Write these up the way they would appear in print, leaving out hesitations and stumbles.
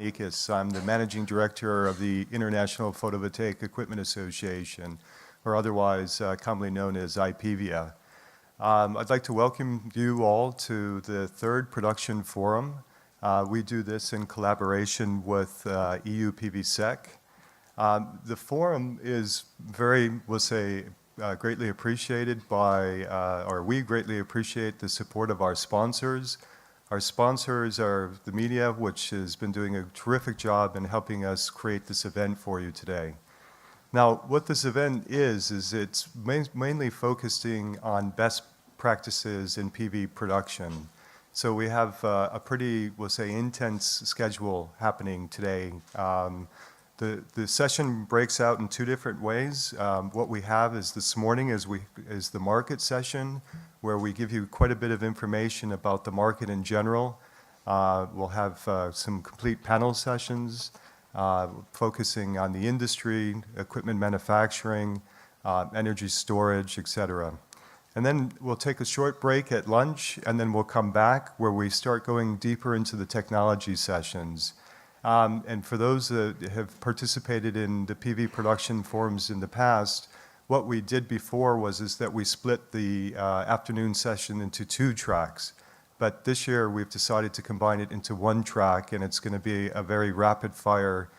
Nikis. I'm the Managing Director of the International Photovoltaic Equipment Association, or otherwise commonly known as IPEVIA. I'd like to welcome you all to the third production forum. We do this in collaboration with EU PVSEC. The forum is very, we'll say, greatly appreciated by, or we greatly appreciate the support of our sponsors. Our sponsors are the media, which has been doing a terrific job in helping us create this event for you today. Now, what this event is it's mainly focusing on best practices in PV production. So we have a pretty, we'll say, intense schedule happening today. The session breaks out in two different ways. What we have is this morning is the market session, where we give you quite a bit of information about the market in general. We'll have some complete panel sessions focusing on the industry, equipment manufacturing, energy storage, etc. And then we'll take a short break at lunch, and then we'll come back where we start going deeper into the technology sessions. And for those that have participated in the PV production forums in the past, what we did before is that we split the afternoon session into two tracks. But this year we've decided to combine it into one track, and it's going to be a very rapid fire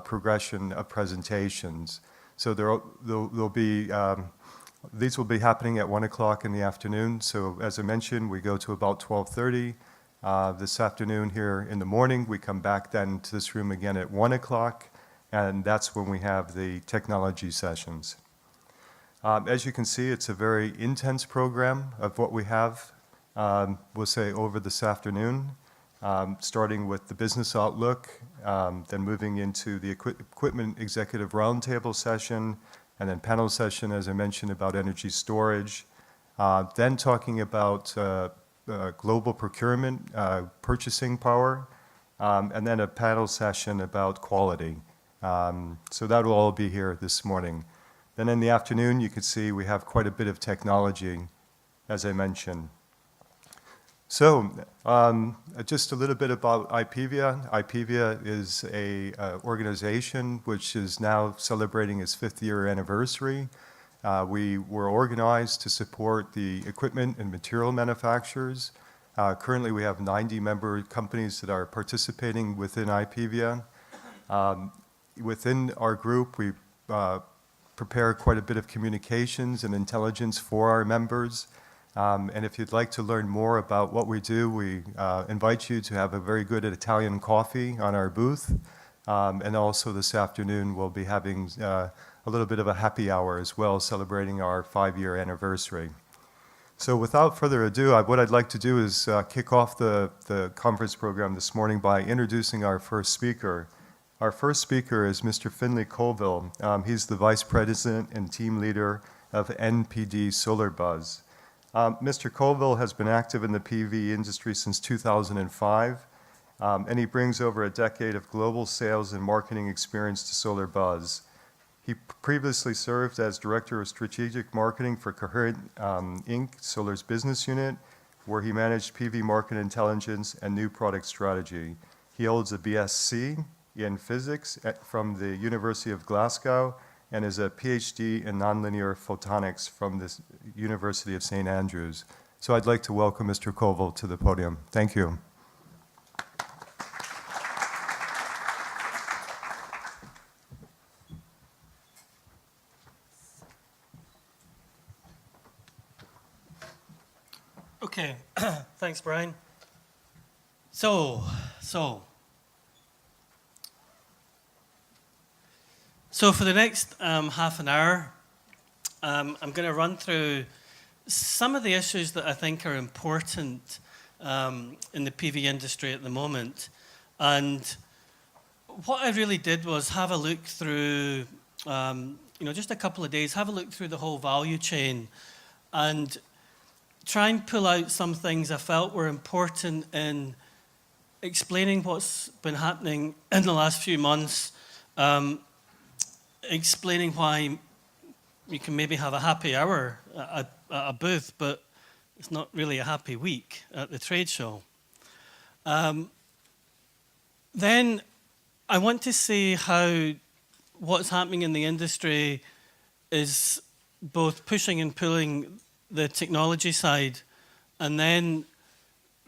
progression of presentations. So there'll be, these will be happening at 1 o'clock in the afternoon. So as I mentioned, we go to about 12:30. This afternoon here in the morning, we come back then to this room again at 1 o'clock, and that's when we have the technology sessions. As you can see, it's a very intense program of what we have, we'll say, over this afternoon, starting with the business outlook, then moving into the equipment executive roundtable session, and then panel session, as I mentioned, about energy storage, then talking about global procurement, purchasing power, and then a panel session about quality. So that will all be here this morning. Then in the afternoon, you can see we have quite a bit of technology, as I mentioned. So just a little bit about IPEVIA. IPEVIA is an organization which is now celebrating its 5th year anniversary. We were organized to support the equipment and material manufacturers. Currently, we have 90 member companies that are participating within IPEVIA. Within our group, we prepare quite a bit of communications and intelligence for our members. And if you'd like to learn more about what we do, we invite you to have a very good Italian coffee on our booth. And also this afternoon, we'll be having a little bit of a happy hour as well, celebrating our 5-year anniversary. So without further ado, what I'd like to do is kick off the conference program this morning by introducing our first speaker. Our first speaker is Mr. Finlay Colville. He's the Vice President and Team Leader of NPD SolarBuzz. Mr. Colville has been active in the PV industry since 2005, and he brings over a decade of global sales and marketing experience to SolarBuzz. He previously served as Director of Strategic Marketing for Coherent Inc., Solar's business unit, where he managed PV market intelligence and new product strategy. He holds a BSc in physics from the University of Glasgow and is a PhD in nonlinear photonics from the University of St. Andrews. So I'd like to welcome Mr. Colville to the podium. Thank you. Okay, thanks, Brian. So for the next half an hour, I'm going to run through some of the issues that I think are important in the PV industry at the moment. And what I really did was have a look through, just a couple of days, have a look through the whole value chain and try and pull out some things I felt were important in explaining what's been happening in the last few months, explaining why you can maybe have a happy hour at a booth, but it's not really a happy week at the trade show. Then I want to see how what's happening in the industry is both pushing and pulling the technology side, and then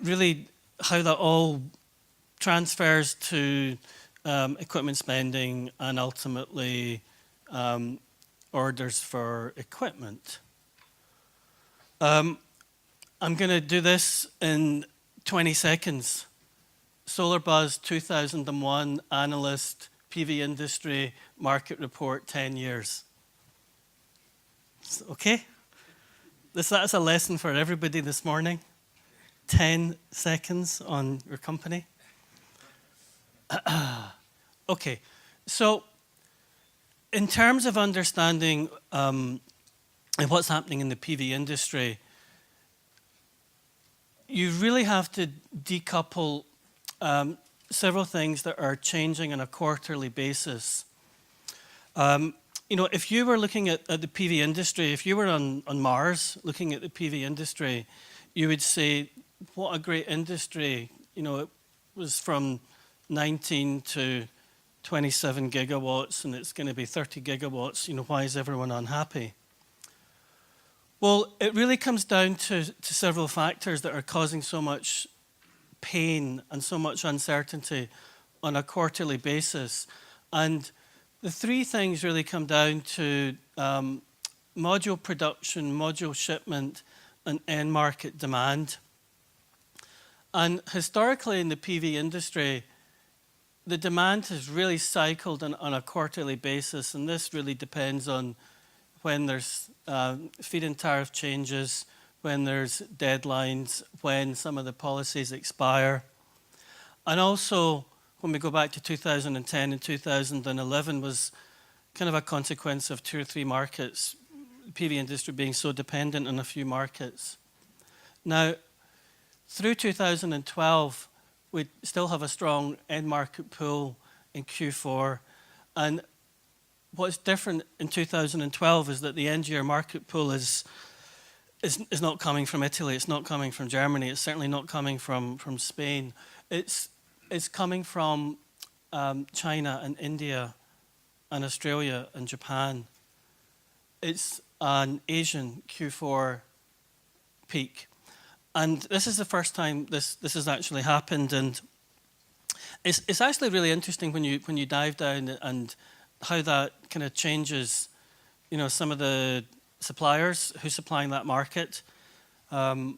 really how that all transfers to equipment spending and ultimately orders for equipment. I'm going to do this in 20 seconds. SolarBuzz 2001 analyst, PV industry market report, 10 years. Okay? That's a lesson for everybody this morning. 10 seconds on your company. Okay, so in terms of understanding what's happening in the PV industry, you really have to decouple several things that are changing on a quarterly basis. If you were looking at the PV industry, if you were on Mars looking at the PV industry, you would say, what a great industry. It was from 19 to 27 gigawatts, and it's going to be 30 gigawatts. Why is everyone unhappy? Well, it really comes down to several factors that are causing so much pain and so much uncertainty on a quarterly basis. And the three things really come down to module production, module shipment, and end market demand. And historically in the PV industry, the demand has really cycled on a quarterly basis, and this really depends on when there's feed-in tariff changes, when there's deadlines, when some of the policies expire. And also, when we go back to 2010 and 2011 was kind of a consequence of 2 or 3 markets, the PV industry being so dependent on a few markets. Now, through 2012, we still have a strong end market pull in Q4. And what's different in 2012 is that the end year market pull is not coming from Italy, it's not coming from Germany, it's certainly not coming from Spain. It's coming from China and India and Australia and Japan. It's an Asian Q4 peak. And this is the first time this has actually happened, and it's actually really interesting when you dive down and how that kind of changes, some of the suppliers who's supplying that market. The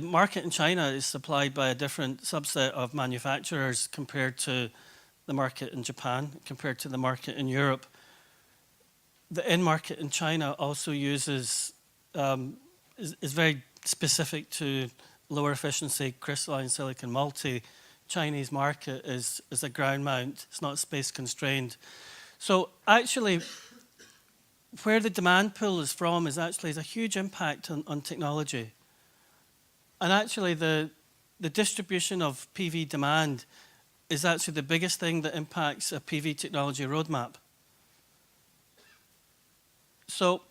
market in China is supplied by a different subset of manufacturers compared to the market in Japan, compared to the market in Europe. The end market in China also uses is very specific to lower efficiency crystalline silicon multi. Chinese market is a ground mount. It's not space constrained. So actually, where the demand pool is from is a huge impact on technology. And actually, the distribution of PV demand is actually the biggest thing that impacts a PV technology roadmap. So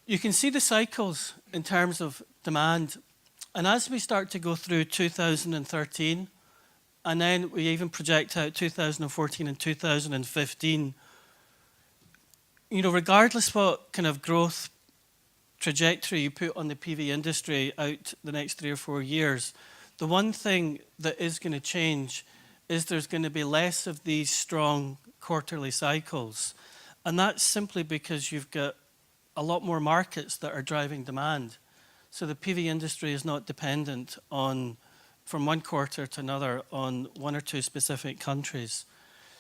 you can see the cycles in terms of demand. And as we start to go through 2013, and then we even project out 2014 and 2015, regardless what kind of growth trajectory you put on the PV industry out the next 3 or 4 years, the one thing that is going to change is there's going to be less of these strong quarterly cycles. And that's simply because you've got a lot more markets that are driving demand. So the PV industry is not dependent on, from one quarter to another, on 1 or 2 specific countries.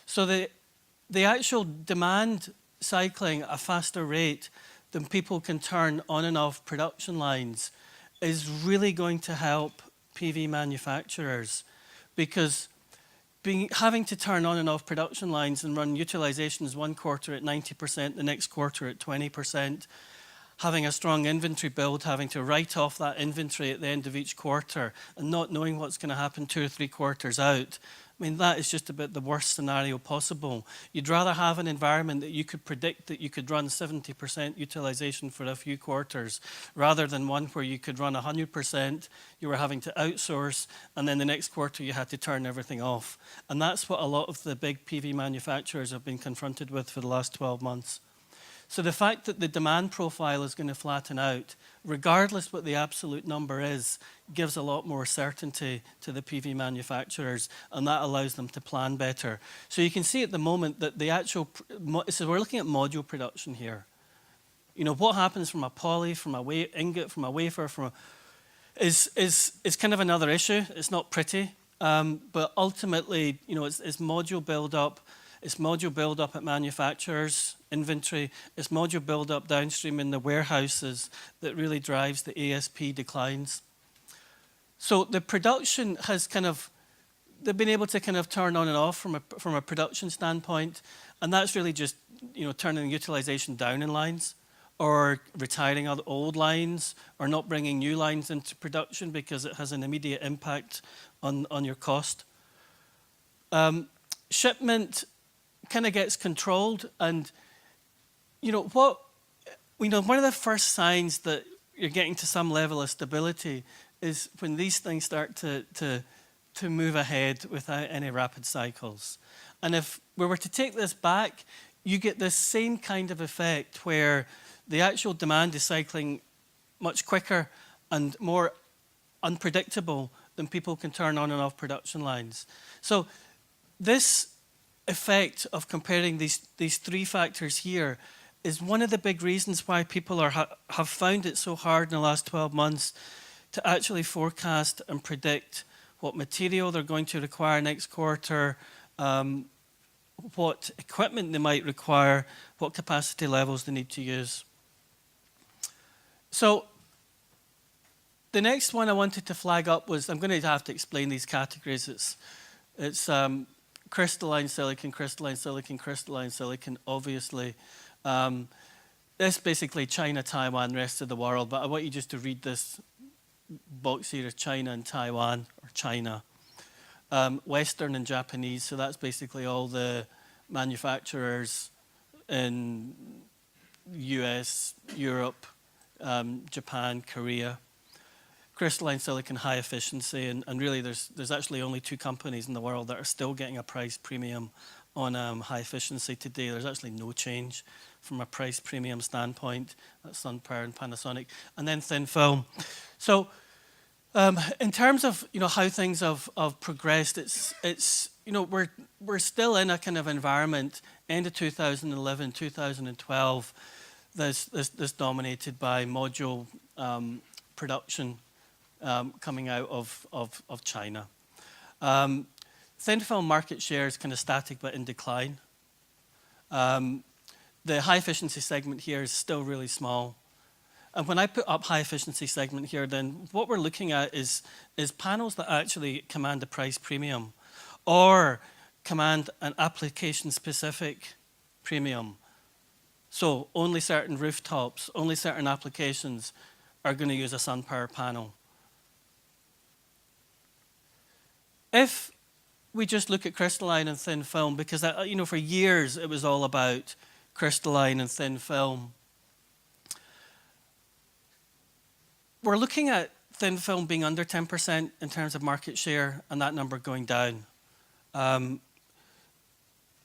So the actual demand cycling at a faster rate than people can turn on and off production lines is really going to help PV manufacturers, because having to turn on and off production lines and run utilizations one quarter at 90%, the next quarter at 20%, having a strong inventory build, having to write off that inventory at the end of each quarter, and not knowing what's going to happen 2 or 3 quarters out, I mean, that is just about the worst scenario possible. You'd rather have an environment that you could predict that you could run 70% utilization for a few quarters, rather than one where you could run 100%, you were having to outsource, and then the next quarter you had to turn everything off. And that's what a lot of the big PV manufacturers have been confronted with for the last 12 months. So the fact that the demand profile is going to flatten out, regardless what the absolute number is, gives a lot more certainty to the PV manufacturers, and that allows them to plan better. So you can see at the moment that the actual, so we're looking at module production here. You know, what happens from a poly, from a ingot, from a wafer, is kind of another issue. It's not pretty, but ultimately, you know, it's module build up. It's module build up at manufacturers' inventory. It's module build up downstream in the warehouses that really drives the ASP declines. So the production has they've been able to kind of turn on and off from a production standpoint, and that's really just, you know, turning utilization down in lines, or retiring old lines, or not bringing new lines into production because it has an immediate impact on your cost. Shipment kind of gets controlled, and one of the first signs that you're getting to some level of stability is when these things start to move ahead without any rapid cycles. And if we were to take this back, you get this same kind of effect where the actual demand is cycling much quicker and more unpredictable than people can turn on and off production lines. So this effect of comparing these three factors here is one of the big reasons why people have found it so hard in the last 12 months to actually forecast and predict what material they're going to require next quarter, what equipment they might require, what capacity levels they need to use. So the next one I wanted to flag up was, I'm going to have to explain these categories. It's crystalline silicon, crystalline silicon, crystalline silicon, obviously. This basically China, Taiwan, rest of the world, but I want you just to read this box here as China and Taiwan, or China. Western and Japanese, so that's basically all the manufacturers in US, Europe, Japan, Korea. Crystalline silicon, high efficiency, and really there's actually only two companies in the world that are still getting a price premium on high efficiency today. There's actually no change from a price premium standpoint. That's SunPower and Panasonic. And then thin film. So in terms of how things have progressed, it's we're still in a kind of environment, end of 2011, 2012, that's dominated by module production coming out of China. Thin film market share is kind of static but in decline. The high efficiency segment here is still really small. And when I put up high efficiency segment here, then what we're looking at is panels that actually command a price premium or command an application specific premium. So only certain rooftops, only certain applications are going to use a SunPower panel. If we just look at crystalline and thin film, because for years it was all about crystalline and thin film, we're looking at thin film being under 10% in terms of market share, and that number going down. The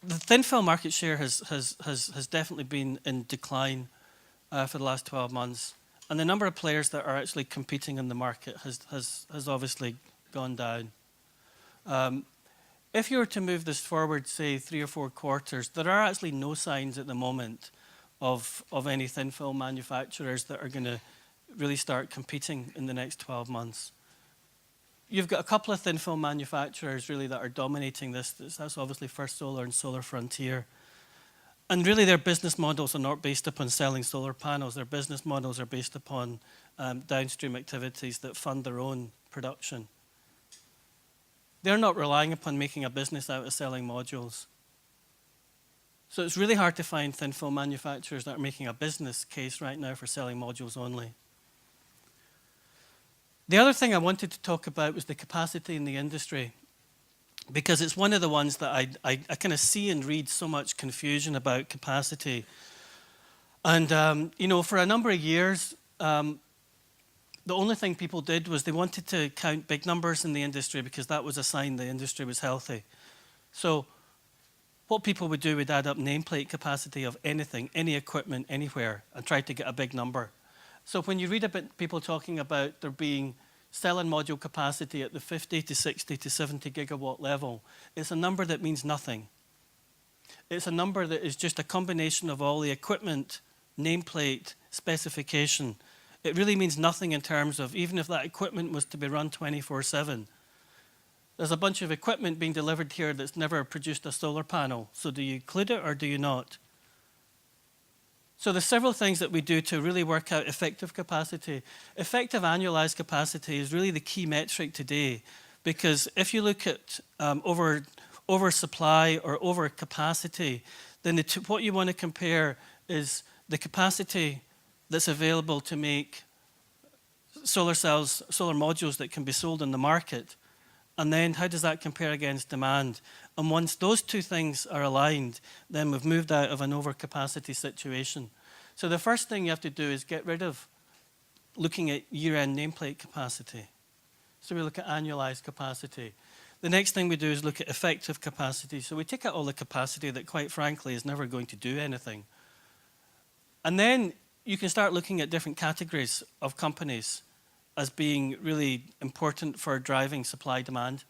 thin film market share has definitely been in decline for the last 12 months, and the number of players that are actually competing in the market has obviously gone down. If you were to move this forward, say 3 or 4 quarters, there are actually no signs at the moment of any thin film manufacturers that are going to really start competing in the next 12 months. You've got a couple of thin film manufacturers really that are dominating this. That's obviously First Solar and Solar Frontier. And really their business models are not based upon selling solar panels. Their business models are based upon downstream activities that fund their own production. They're not relying upon making a business out of selling modules. So it's really hard to find thin film manufacturers that are making a business case right now for selling modules only. The other thing I wanted to talk about was the capacity in the industry. because it's one of the ones that I kind of see and read so much confusion about capacity. And, for a number of years, the only thing people did was they wanted to count big numbers in the industry because that was a sign the industry was healthy. So what people would do would add up nameplate capacity of anything, any equipment, anywhere, and try to get a big number. So when you read about people talking about there being cell and module capacity at the 50 to 60 to 70 gigawatt level, it's a number that means nothing. It's a number that is just a combination of all the equipment, nameplate, specification. It really means nothing in terms of, even if that equipment was to be run 24/7, there's a bunch of equipment being delivered here that's never produced a solar panel. So do you include it or do you not? So there's several things that we do to really work out effective capacity. Effective annualized capacity is really the key metric today, because if you look at oversupply or overcapacity, then what you want to compare is the capacity that's available to make solar cells, solar modules that can be sold in the market. And then how does that compare against demand? And once those two things are aligned, then we've moved out of an overcapacity situation. So the first thing you have to do is get rid of looking at year-end nameplate capacity. So we look at annualized capacity. The next thing we do is look at effective capacity. So we take out all the capacity that, quite frankly, is never going to do anything. And then you can start looking at different categories of companies as being really important for driving supply demand.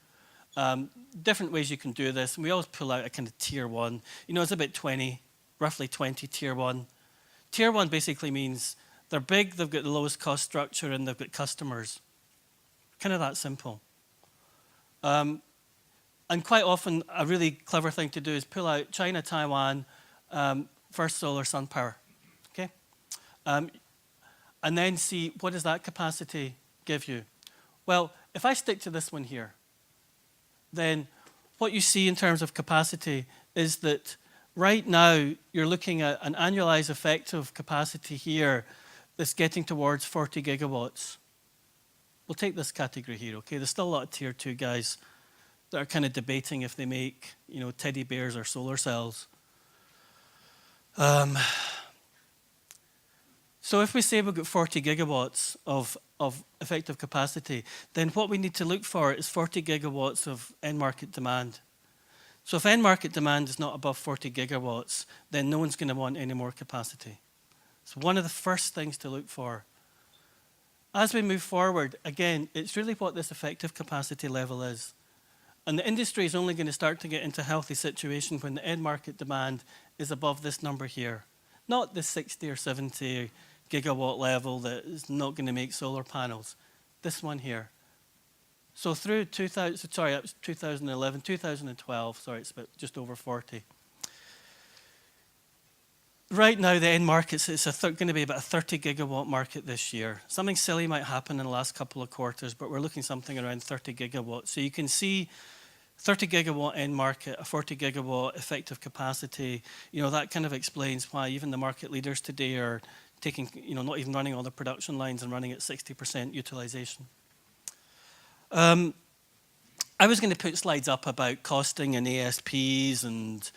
Different ways you can do this. And we always pull out a kind of tier one. It's about 20, roughly 20 tier one. Tier one basically means they're big, they've got the lowest cost structure, and they've got customers. Kind of that simple. And quite often, a really clever thing to do is pull out China, Taiwan, First Solar, SunPower. Okay? And then see, what does that capacity give you? Well, if I stick to this one here, then what you see in terms of capacity is that right now you're looking at an annualized effective capacity here that's getting towards 40 gigawatts. We'll take this category here, okay? There's still a lot of tier two guys that are kind of debating if they make, teddy bears or solar cells. So if we say we've got 40 gigawatts of effective capacity, then what we need to look for is 40 gigawatts of end market demand. So if end market demand is not above 40 gigawatts, then no one's going to want any more capacity. It's one of the first things to look for. As we move forward, again, it's really what this effective capacity level is. And the industry is only going to start to get into a healthy situation when the end market demand is above this number here. Not the 60 or 70 gigawatt level that is not going to make solar panels. This one here. So through 2011, 2012, it's about just over 40. Right now, the end markets, it's going to be about a 30 gigawatt market this year. Something silly might happen in the last couple of quarters, but we're looking something around 30 gigawatts. So you can see 30 gigawatt end market, a 40 gigawatt effective capacity. That kind of explains why even the market leaders today are taking, not even running all the production lines and running at 60% utilization. I was going to put slides up about costing and ASPs and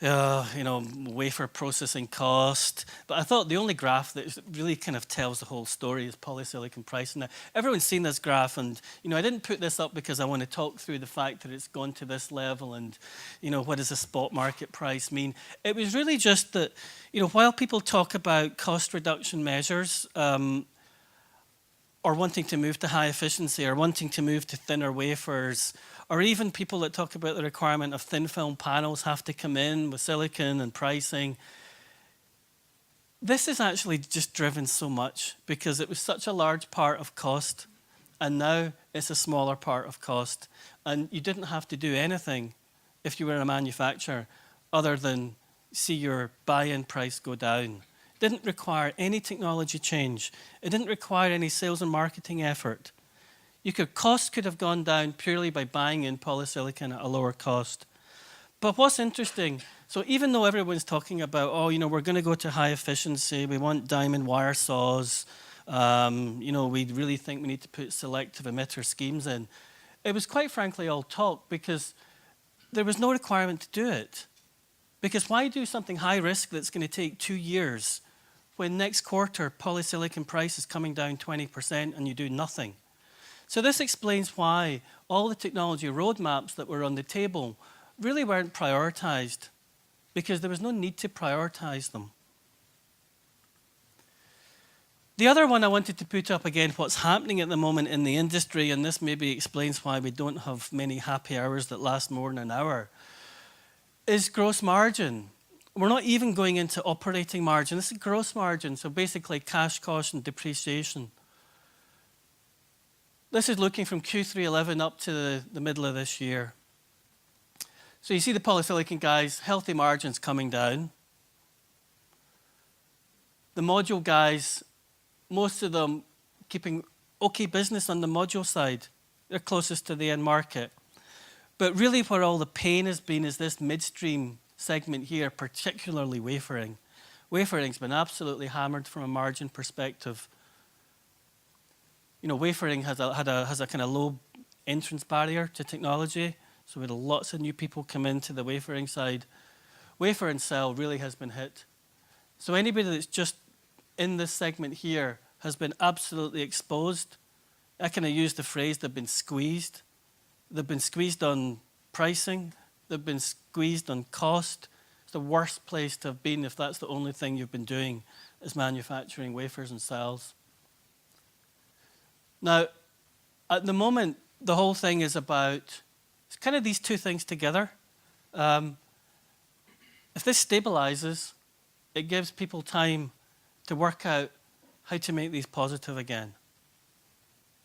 wafer processing cost. But I thought the only graph that really kind of tells the whole story is polysilicon pricing. Now, everyone's seen this graph, and I didn't put this up because I want to talk through the fact that it's gone to this level and what does the spot market price mean. It was really just that while people talk about cost reduction measures, or wanting to move to high efficiency, or wanting to move to thinner wafers, or even people that talk about the requirement of thin film panels have to come in with silicon and pricing. This is actually just driven so much because it was such a large part of cost, and now it's a smaller part of cost. And you didn't have to do anything if you were a manufacturer other than see your buy-in price go down. Didn't require any technology change. It didn't require any sales and marketing effort. Cost could have gone down purely by buying in polysilicon at a lower cost. But what's interesting, so even though everyone's talking about, we're going to go to high efficiency, we want diamond wire saws, we really think we need to put selective emitter schemes in, it was quite frankly all talk because there was no requirement to do it. Because why do something high risk that's going to take 2 years when next quarter polysilicon price is coming down 20% and you do nothing? So this explains why all the technology roadmaps that were on the table really weren't prioritized, because there was no need to prioritize them. The other one I wanted to put up, again, what's happening at the moment in the industry, and this maybe explains why we don't have many happy hours that last more than an hour, is gross margin. We're not even going into operating margin. This is gross margin, so basically cash cost and depreciation. This is looking from Q3 up to the middle of this year. So you see the polysilicon guys, healthy margins coming down. The module guys, most of them keeping okay business on the module side. They're closest to the end market. But really where all the pain has been is this midstream segment here, particularly wafering. Wafering's been absolutely hammered from a margin perspective. You know, wafering has a kind of low entrance barrier to technology. So we had lots of new people come into the wafering side. Wafer and cell really has been hit. So anybody that's just in this segment here has been absolutely exposed. I kind of use the phrase they've been squeezed. They've been squeezed on pricing. They've been squeezed on cost. It's the worst place to have been if that's the only thing you've been doing is manufacturing wafers and cells. Now, at the moment, the whole thing is about, it's kind of these two things together. If this stabilizes, it gives people time to work out how to make these positive again.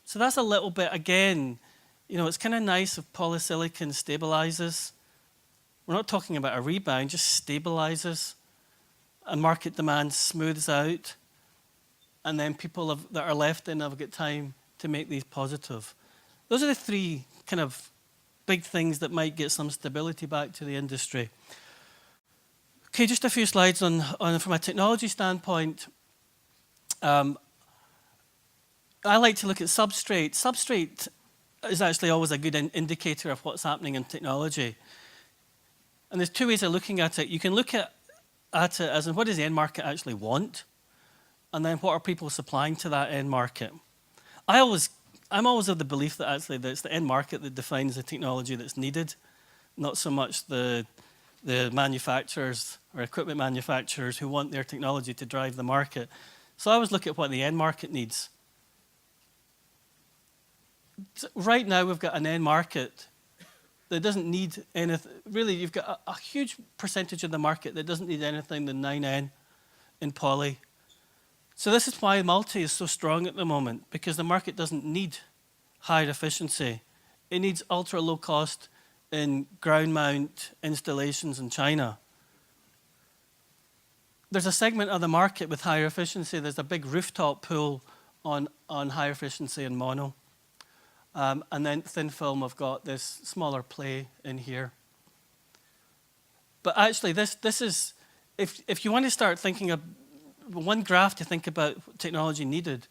So that's a little bit, again, you know, it's kind of nice if polysilicon stabilizes. We're not talking about a rebound, just stabilizes and market demand smooths out, and then people that are left in have got time to make these positive. Those are the three kind of big things that might get some stability back to the industry. Okay, just a few slides on from a technology standpoint. I like to look at substrate. Substrate is actually always a good indicator of what's happening in technology. And there's two ways of looking at it. You can look at it as in what does the end market actually want? And then what are people supplying to that end market? I'm always of the belief that actually that it's the end market that defines the technology that's needed, not so much the manufacturers or equipment manufacturers who want their technology to drive the market. So I always look at what the end market needs. Right now we've got an end market that doesn't need anything. Really, you've got a huge percentage of the market that doesn't need anything than 9N in poly. So this is why multi is so strong at the moment, because the market doesn't need higher efficiency. It needs ultra low cost in ground mount installations in China. There's a segment of the market with higher efficiency. There's a big rooftop pull on higher efficiency in mono. And then thin film, I've got this smaller play in here. But actually, this is, if you want to start thinking of one graph to think about technology needed,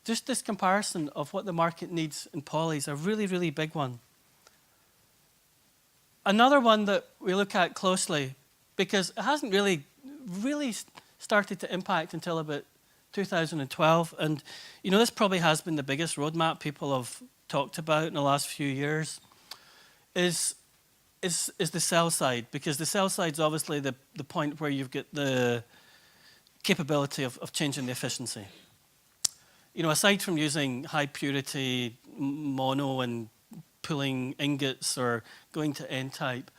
just this comparison of what the market needs in poly is a really, really big one. Another one that we look at closely, because it hasn't really started to impact until about 2012. And you know, this probably has been the biggest roadmap people have talked about in the last few years, is the cell side, because the cell side is obviously the point where you've got the capability of changing the efficiency. You know, aside from using high purity mono and pulling ingots or going to N-type.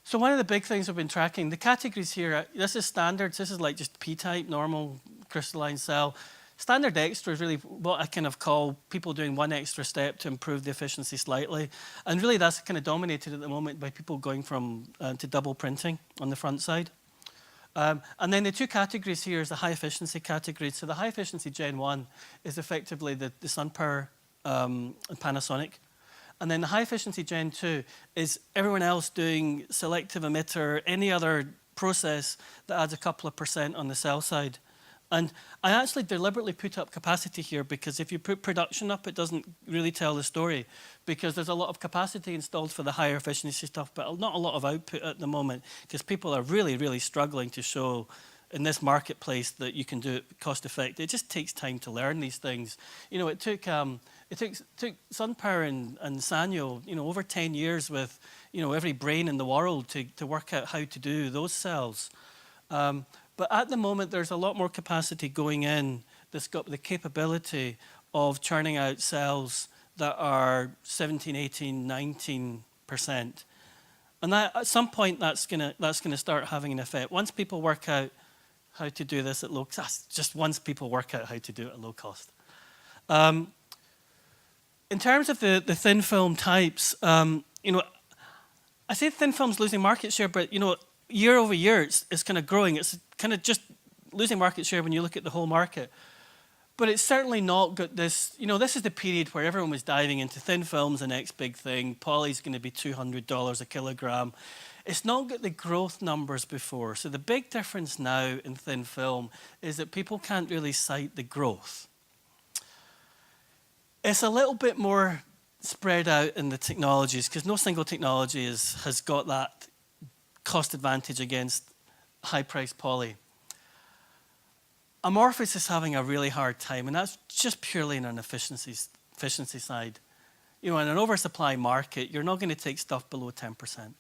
So one of the big things we've been tracking, the categories here, this is standards, this is like just P-type, normal crystalline cell. Standard extra is really what I kind of call people doing one extra step to improve the efficiency slightly. And really that's kind of dominated at the moment by people going from to double printing on the front side. And then the two categories here is the high efficiency category. So the high efficiency Gen 1 is effectively the SunPower and Panasonic. And then the high efficiency Gen 2 is everyone else doing selective emitter, any other process that adds a couple of % on the cell side. And I actually deliberately put up capacity here because if you put production up, it doesn't really tell the story, because there's a lot of capacity installed for the higher efficiency stuff, but not a lot of output at the moment, because people are really, really struggling to show in this marketplace that you can do it cost effective. It just takes time to learn these things. You know, it took SunPower and Sanyo, you know, over 10 years with, you know, every brain in the world to work out how to do those cells. But at the moment, there's a lot more capacity going in that's got the capability of churning out cells that are 17, 18, 19%. And that, at some point, that's gonna start having an effect. Once people work out how to do this at low cost, just once people work out how to do it at low cost. In terms of the thin film types, you know, I say thin film's losing market share, but you know, year over year, it's kind of growing. It's kind of just losing market share when you look at the whole market. But it's certainly not got this, you know, this is the period where everyone was diving into thin films, the next big thing. Poly's going to be $200 a kilogram. It's not got the growth numbers before. So the big difference now in thin film is that people can't really cite the growth. It's a little bit more spread out in the technologies because no single technology has got that cost advantage against high-priced poly. Amorphous is having a really hard time, and that's just purely in an efficiency side. You know, in an oversupply market, you're not going to take stuff below 10%.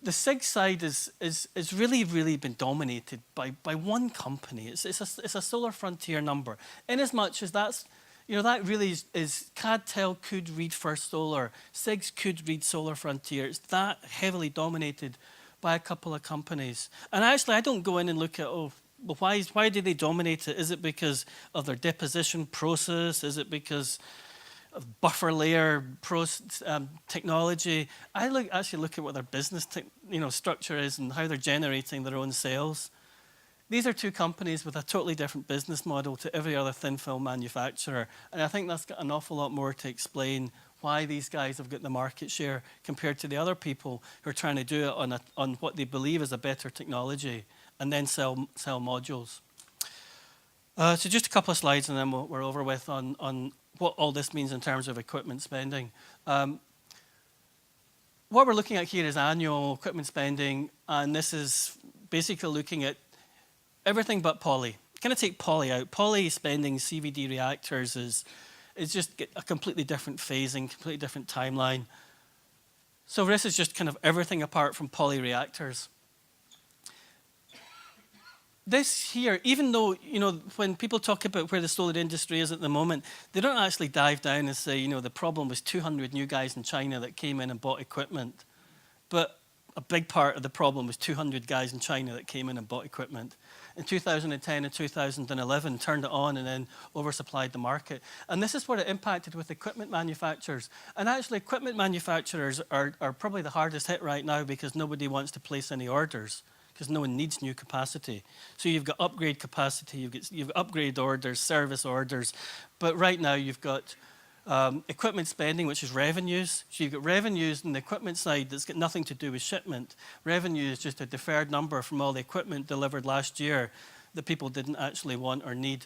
The SIG side is really been dominated by one company. It's a Solar Frontier number. In as much as that's, you know, that really is CAD-TEL could read First Solar, SIGs could read Solar Frontier. It's that heavily dominated by a couple of companies. And actually, I don't go in and look at, oh, well, why do they dominate it? Is it because of their deposition process? Is it because of buffer layer technology? I actually look at what their business structure is and how they're generating their own sales. These are two companies with a totally different business model to every other thin film manufacturer. And I think that's got an awful lot more to explain why these guys have got the market share compared to the other people who are trying to do it on what they believe is a better technology and then sell modules. So just a couple of slides and then we're over with on what all this means in terms of equipment spending. What we're looking at here is annual equipment spending, and this is basically looking at everything but poly. Kind of take poly out. Poly spending CVD reactors is just a completely different phasing, completely different timeline. So this is just kind of everything apart from poly reactors. This here, even though, you know, when people talk about where the solar industry is at the moment, they don't actually dive down and say, you know, the problem was 200 new guys in China that came in and bought equipment. But a big part of the problem was 200 guys in China that came in and bought equipment. In 2010 and 2011, turned it on and then oversupplied the market. And this is what it impacted with equipment manufacturers. And actually, equipment manufacturers are probably the hardest hit right now because nobody wants to place any orders because no one needs new capacity. So you've got upgrade capacity, you've got upgrade orders, service orders. But right now, you've got equipment spending, which is revenues. So you've got revenues on the equipment side that's got nothing to do with shipment. Revenue is just a deferred number from all the equipment delivered last year that people didn't actually want or need.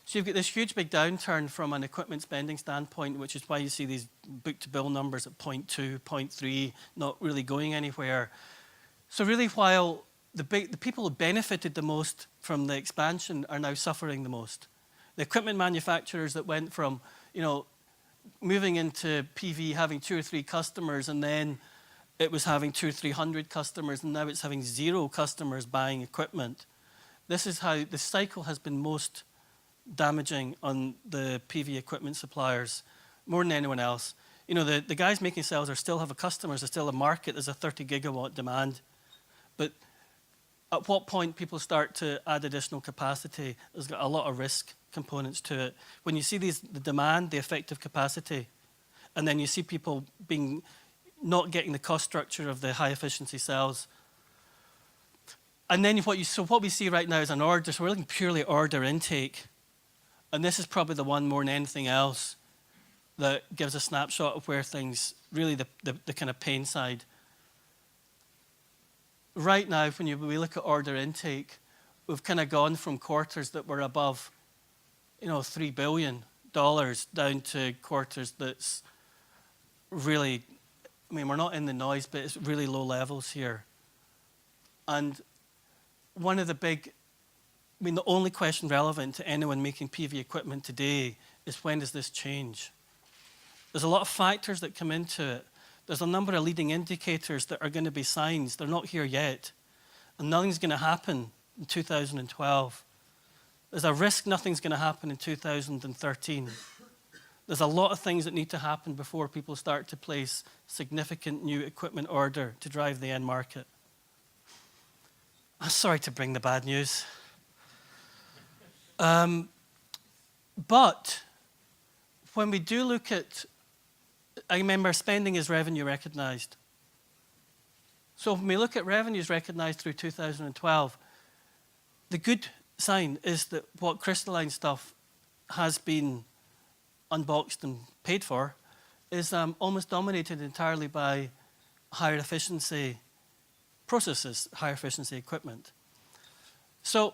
So you've got this huge big downturn from an equipment spending standpoint, which is why you see these book-to-bill numbers at 0.2, 0.3, not really going anywhere. So really, while the people who benefited the most from the expansion are now suffering the most. The equipment manufacturers that went from, you know, moving into PV having 2 or 3 customers, and then it was having 200 or 300 customers, and now it's having 0 customers buying equipment. This is how the cycle has been most damaging on the PV equipment suppliers, more than anyone else. You know, the guys making cells still have customers, there's still a market, there's a 30 gigawatt demand. But at what point people start to add additional capacity, there's got a lot of risk components to it. When you see the demand, the effective capacity, and then you see people not getting the cost structure of the high efficiency cells. And then what we see right now is an order, so we're looking purely order intake. And this is probably the one more than anything else that gives a snapshot of where things, really the kind of pain side. Right now, when we look at order intake, we've kind of gone from quarters that were above, $3 billion down to quarters that's really, we're not in the noise, but it's really low levels here. And one of the only question relevant to anyone making PV equipment today is, when does this change? There's a lot of factors that come into it. There's a number of leading indicators that are going to be signs. They're not here yet. And nothing's going to happen in 2012. There's a risk nothing's going to happen in 2013. There's a lot of things that need to happen before people start to place significant new equipment order to drive the end market. I'm sorry to bring the bad news. But when we do look at, I remember spending is revenue recognized. So when we look at revenues recognized through 2012, the good sign is that what crystalline stuff has been unboxed and paid for is almost dominated entirely by higher efficiency processes, higher efficiency equipment. So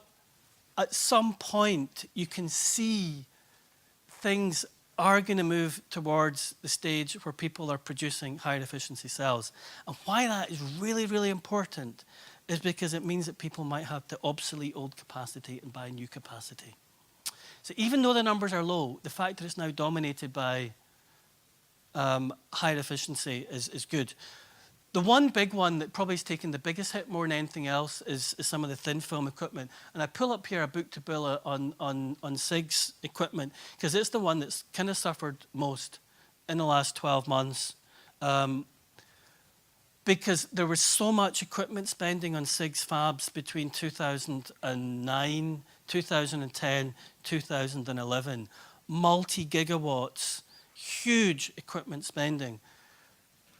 at some point, you can see things are going to move towards the stage where people are producing higher efficiency cells. And why that is really, really important is because it means that people might have to obsolete old capacity and buy new capacity. So even though the numbers are low, the fact that it's now dominated by higher efficiency is good. The one big one that probably has taken the biggest hit more than anything else is some of the thin film equipment. And I pull up here a book-to-bill on SIG's equipment, because it's the one that's kind of suffered most in the last 12 months. Because there was so much equipment spending on SIG's fabs between 2009, 2010, 2011. Multi-gigawatts, huge equipment spending,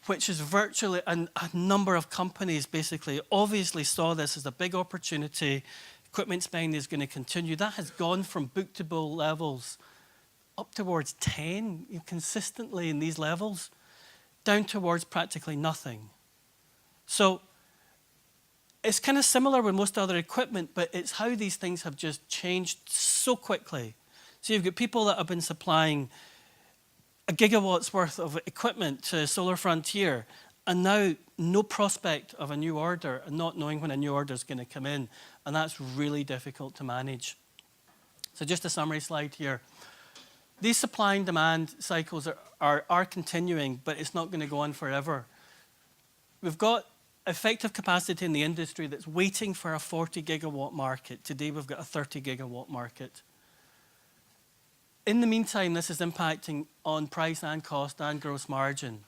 which is virtually, and a number of companies basically obviously saw this as a big opportunity. Equipment spending is going to continue. That has gone from book-to-bill levels up towards 10 consistently in these levels, down towards practically nothing. So it's kind of similar with most other equipment, but it's how these things have just changed so quickly. So you've got people that have been supplying a gigawatt's worth of equipment to Solar Frontier, and now no prospect of a new order and not knowing when a new order is going to come in. And that's really difficult to manage. So just a summary slide here. These supply and demand cycles are continuing, but it's not going to go on forever. We've got effective capacity in the industry that's waiting for a 40 gigawatt market. Today we've got a 30 gigawatt market. In the meantime, this is impacting on price and cost and gross margin.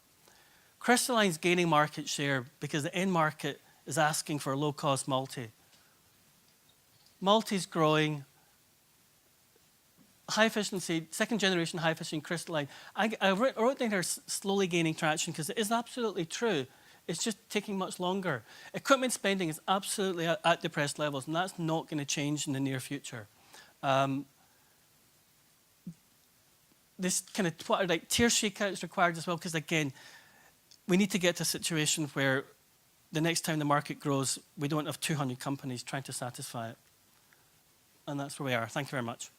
Crystalline's gaining market share because the end market is asking for low-cost multi. Multi's growing. High efficiency, second generation high efficiency crystalline. I wrote down here slowly gaining traction because it is absolutely true. It's just taking much longer. Equipment spending is absolutely at depressed levels, and that's not going to change in the near future. This kind of tier shakeout is required as well, because again, we need to get to a situation where the next time the market grows, we don't have 200 companies trying to satisfy it. And that's where we are. Thank you very much.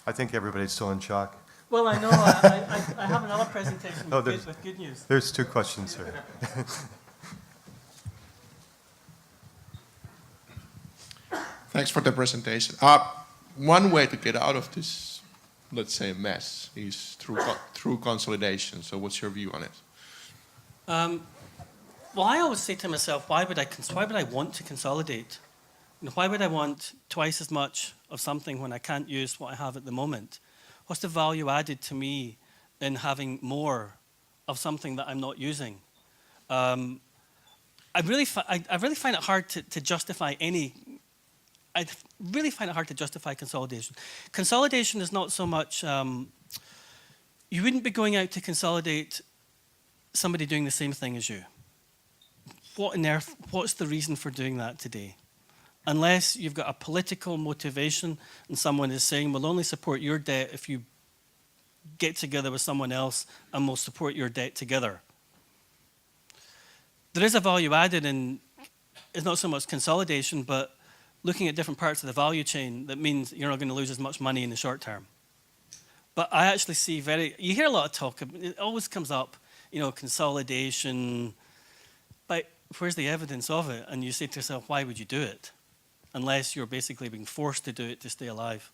I think everybody's still in shock. Well, I know. I have another presentation with good news. There's two questions here. Thanks for the presentation. One way to get out of this, let's say, mess is through consolidation. So what's your view on it? Well, I always say to myself, why would I want to consolidate? Why would I want twice as much of something when I can't use what I have at the moment? What's the value added to me in having more of something that I'm not using? I really find it hard to justify I really find it hard to justify consolidation. Consolidation is not so much, you wouldn't be going out to consolidate somebody doing the same thing as you. What on earth, what's the reason for doing that today? Unless you've got a political motivation and someone is saying, we'll only support your debt if you get together with someone else and we'll support your debt together. There is a value added in, it's not so much consolidation, but looking at different parts of the value chain that means you're not going to lose as much money in the short term. But I actually see you hear a lot of talk, it always comes up, consolidation, but where's the evidence of it? And you say to yourself, why would you do it? Unless you're basically being forced to do it to stay alive.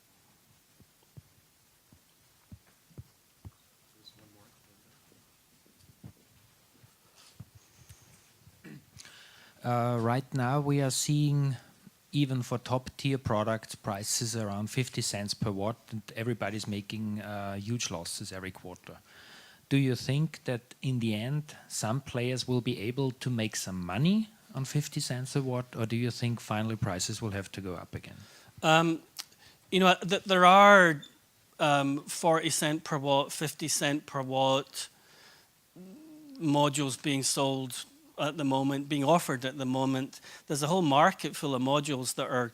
Right now we are seeing, even for top tier products, prices around 50 cents per watt, and everybody's making huge losses every quarter. Do you think that in the end some players will be able to make some money on 50 cents a watt, or do you think finally prices will have to go up again? There are 40 cent per watt, 50 cent per watt modules being sold at the moment, being offered at the moment. There's a whole market full of modules that are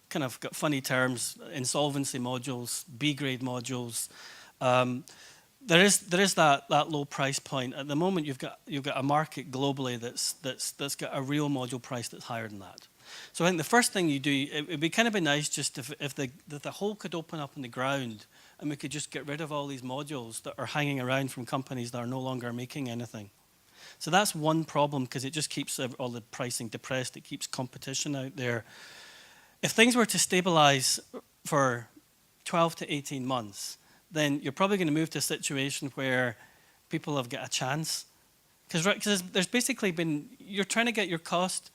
kind of got funny terms, insolvency modules, B-grade modules. There is that low price point. At the moment, you've got a market globally that's got a real module price that's higher than that. So I think the first thing you do, it would be kind of nice just if the hole could open up in the ground and we could just get rid of all these modules that are hanging around from companies that are no longer making anything. So that's one problem, because it just keeps all the pricing depressed. It keeps competition out there. If things were to stabilize for 12 to 18 months, then you're probably going to move to a situation where people have got a chance. Because there's basically been, you're trying to get your cost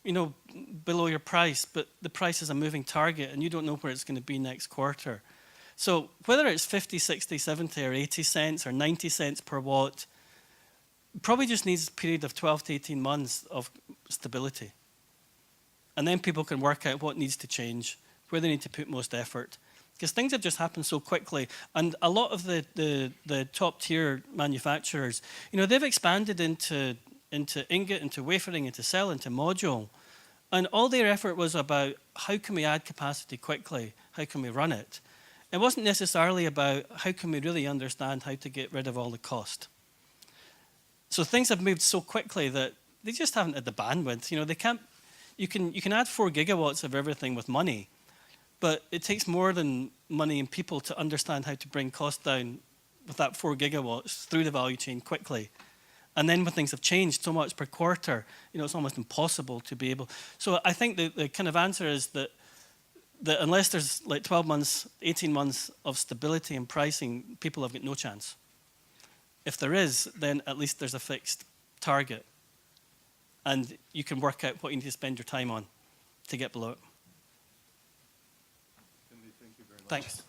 below your price, but the price is a moving target and you don't know where it's going to be next quarter. So whether it's 50, 60, 70 or 80 cents or 90 cents per watt, probably just needs a period of 12 to 18 months of stability. And then people can work out what needs to change, where they need to put most effort. Because things have just happened so quickly. And a lot of the top tier manufacturers, they've expanded into ingot, into wafering, into cell, into module. And all their effort was about how can we add capacity quickly? How can we run it? It wasn't necessarily about how can we really understand how to get rid of all the cost. So things have moved so quickly that they just haven't had the bandwidth. They can't. You can add 4 gigawatts of everything with money, but it takes more than money and people to understand how to bring costs down with that 4 gigawatts through the value chain quickly. And then when things have changed so much per quarter, it's almost impossible to be able. So I think the kind of answer is that unless there's like 12 months, 18 months of stability in pricing, people have got no chance. If there is, then at least there's a fixed target. And you can work out what you need to spend your time on to get below it. Thank you very much. Thanks.